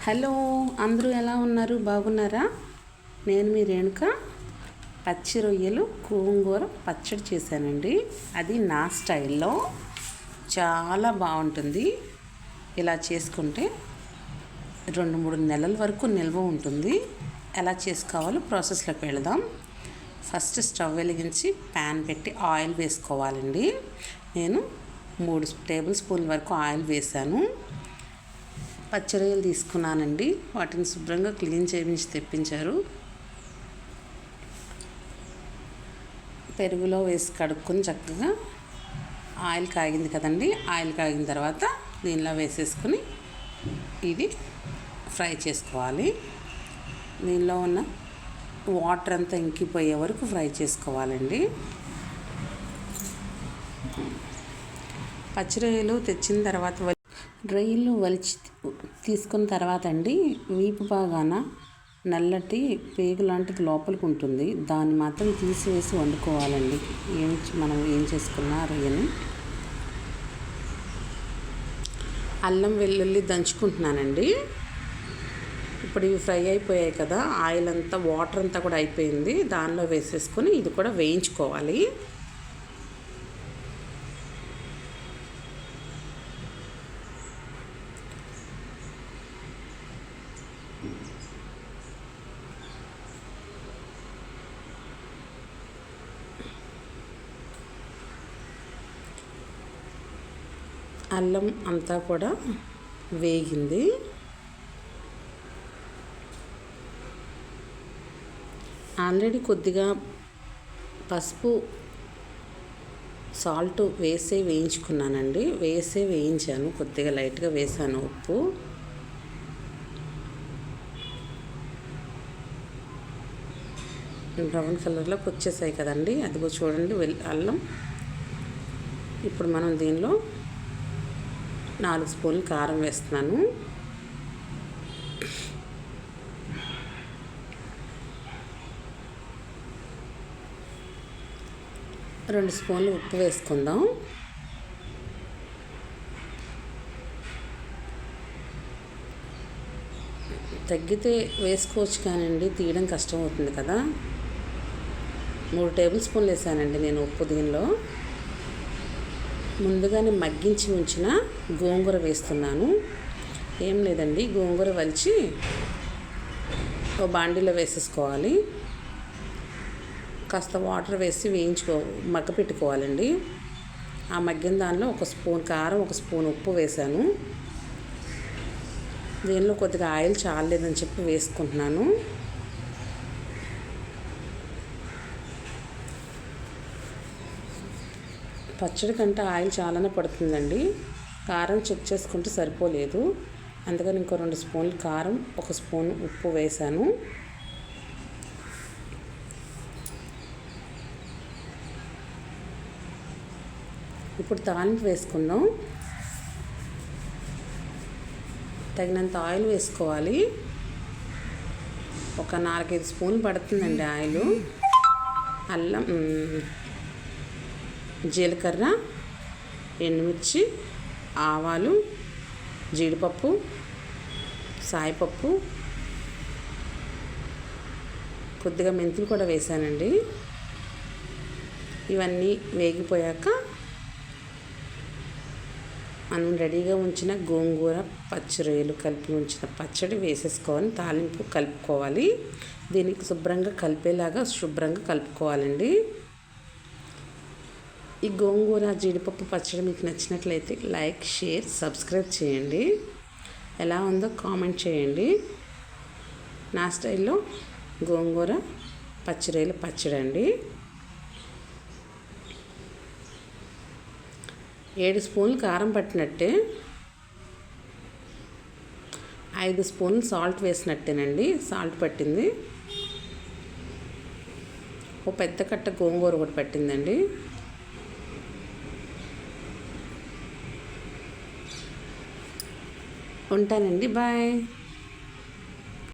Hello, అందరూ ఎలా ఉన్నారు? బాగున్నారా? నేను మీ రేణుక. పచ్చి రొయ్యలు గోంగూర పచ్చడి చేశానండి. అది నా స్టైల్లో చాలా బాగుంటుంది. ఇలా చేసుకుంటే 2-3 నెలల వరకు నిల్వ ఉంటుంది. ఎలా చేసుకోవాలో ప్రాసెస్లోకి వెళదాం. ఫస్ట్ స్టవ్ వెలిగించి ప్యాన్ పెట్టి ఆయిల్ వేసుకోవాలండి. నేను 3 టేబుల్ స్పూన్ల వరకు ఆయిల్ వేసాను. పచ్చి రొయ్యలు తీసుకున్నానండి. వాటిని శుభ్రంగా క్లీన్ చేయించి తెప్పించారు. పెరుగులో వేసి కడుక్కొని చక్కగా ఆయిల్ కాగింది కదండి. ఆయిల్ కాగిన తర్వాత దీనిలో వేసేసుకొని ఇది ఫ్రై చేసుకోవాలి. దీనిలో ఉన్న వాటర్ అంతా ఇంకిపోయే వరకు ఫ్రై చేసుకోవాలండి. పచ్చి రొయ్యలు తెచ్చిన తర్వాత రొయ్యలు వలిచి తీసుకున్న తర్వాత అండి, వీపు భాగాన నల్లటి పేగు లాంటిది లోపలికి ఉంటుంది. దాన్ని మాత్రం తీసివేసి వండుకోవాలండి. మనం ఏం చేసుకున్న రొయ్యని. అల్లం వెల్లుల్లి దంచుకుంటున్నానండి. ఇప్పుడు ఇవి ఫ్రై అయిపోయాయి కదా, ఆయిల్ అంతా వాటర్ అంతా కూడా అయిపోయింది. దానిలో వేసేసుకొని ఇది కూడా వేయించుకోవాలి. అల్లం అంతా కూడా వేగింది. ఆల్రెడీ కొద్దిగా పసుపు సాల్ట్ వేయించుకున్నానండి. వేయించాను, కొద్దిగా లైట్గా వేసాను ఉప్పు. బ్రౌన్ కలర్లోకి వచ్చేసాయి కదండి. అదిగో చూడండి అల్లం. ఇప్పుడు మనం దీనిలో 4 స్పూన్లు కారం వేస్తున్నాను. రెండు స్పూన్లు ఉప్పు వేసుకుందాం. తగ్గితే వేసుకోవచ్చు కానండి, తీయడం కష్టం అవుతుంది కదా. 3 టేబుల్ స్పూన్లు వేసానండి నేను ఉప్పు. దీనిలో ముందుగానే మగ్గించి ఉంచిన గోంగూర వేస్తున్నాను. ఏం లేదండి, గోంగూర వలిచి ఓ బాండీలో వేసేసుకోవాలి. కాస్త వాటర్ వేసి మగ్గ పెట్టుకోవాలండి. ఆ మగ్గిన దానిలో 1 స్పూన్ కారం, 1 స్పూన్ ఉప్పు వేసాను. దీనిలో కొద్దిగా ఆయిల్ చాలలేదని చెప్పి వేసుకుంటున్నాను. పచ్చడి కంటే ఆయిల్ చాలానే పడుతుందండి. కారం చెక్ చేసుకుంటే సరిపోలేదు, అందుకని ఇంకో 2 స్పూన్లు కారం, 1 స్పూన్ ఉప్పు వేసాను. ఇప్పుడు తాలింపు వేసుకుందాం. తగినంత ఆయిల్ వేసుకోవాలి. ఒక 4-5 స్పూన్లు పడుతుందండి ఆయిల్. అల్లం, జీలకర్ర, ఎండుమిర్చి, ఆవాలు, జీడిపప్పు, సాయిపప్పు, కొద్దిగా మెంతులు కూడా వేసానండి. ఇవన్నీ వేగిపోయాక మనం రెడీగా ఉంచిన గోంగూర పచ్చి రొయ్యలు కలిపి ఉంచిన పచ్చడి వేసేసుకొని తాలింపు కలుపుకోవాలి. దీనికి శుభ్రంగా కలుపుకోవాలండి. ఈ గోంగూర జీడిపప్పు పచ్చడి మీకు నచ్చినట్లయితే లైక్, షేర్, సబ్స్క్రైబ్ చేయండి. ఎలా ఉందో కామెంట్ చేయండి. నా స్టైల్లో గోంగూర పచ్చి రొయ్యల పచ్చడి అండి. 7 స్పూన్లు కారం పట్టినట్టే, 5 స్పూన్లు సాల్ట్ వేసినట్టేనండి. సాల్ట్ పట్టింది. ఓ పెద్ద కట్ట గోంగూర కూడా పట్టిందండి. ఉంటానండి, బాయ్.